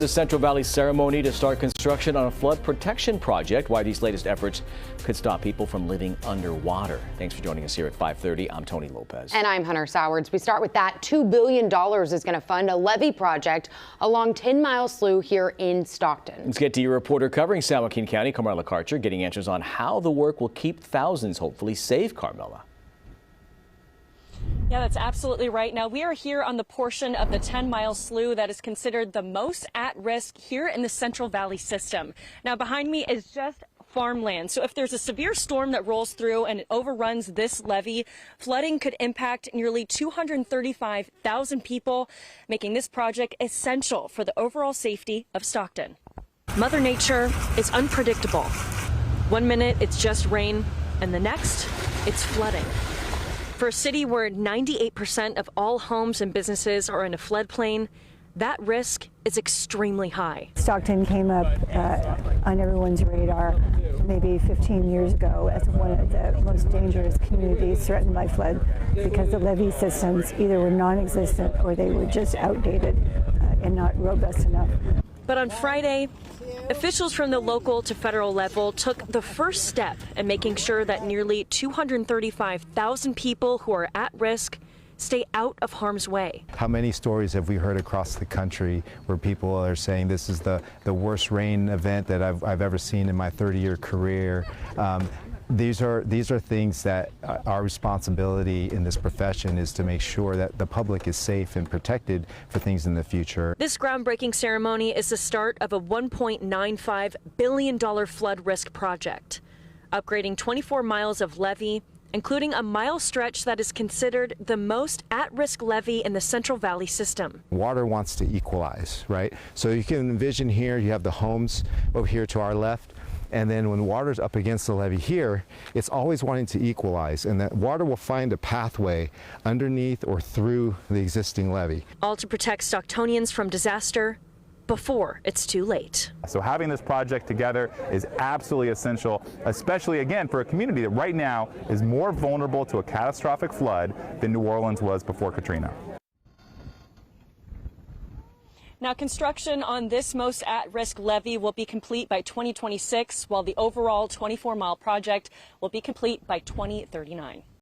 The Central Valley ceremony to start construction on a flood protection project. Why these latest efforts could stop people from living underwater. Thanks for joining us here at 5:30. I'm Tony Lopez. And I'm Hunter Sowards. We start with that. $2 billion is going to fund a levee project along 10 Mile Slough here in Stockton. Let's get to your reporter covering San Joaquin County, Carmela Karcher, getting answers on how the work will keep thousands hopefully safe. Carmela. Yeah, that's absolutely right. Now, we are here on the portion of the 10 Mile Slough that is considered the most at risk here in the Central Valley system. Now, behind me is just farmland. So if there's a severe storm that rolls through and it overruns this levee, flooding could impact nearly 235,000 people, making this project essential for the overall safety of Stockton. Mother Nature is unpredictable. 1 minute it's just rain, and the next it's flooding. For a city where 98% of all homes and businesses are in a floodplain, that risk is extremely high. Stockton came up on everyone's radar maybe 15 years ago as one of the most dangerous communities threatened by flood because the levee systems either were non-existent or they were just outdated and not robust enough. But on Friday, officials from the local to federal level took the first step in making sure that nearly 235,000 people who are at risk stay out of harm's way. How many stories have we heard across the country where people are saying this is the worst rain event that I've ever seen in my 30-year career? These are things that our responsibility in this profession is to make sure that the public is safe and protected for things in the future. This groundbreaking ceremony is the start of a $1.95 billion flood risk project, upgrading 24 miles of levee, including a mile stretch that is considered the most at-risk levee in the Central Valley system. Water wants to equalize, right? So you can envision here, you have the homes over here to our left. And then when water's up against the levee here, it's always wanting to equalize, and that water will find a pathway underneath or through the existing levee. All to protect Stocktonians from disaster before it's too late. So having this project together is absolutely essential, especially again for a community that right now is more vulnerable to a catastrophic flood than New Orleans was before Katrina. Now, construction on this most at-risk levee will be complete by 2026, while the overall 24-mile project will be complete by 2039.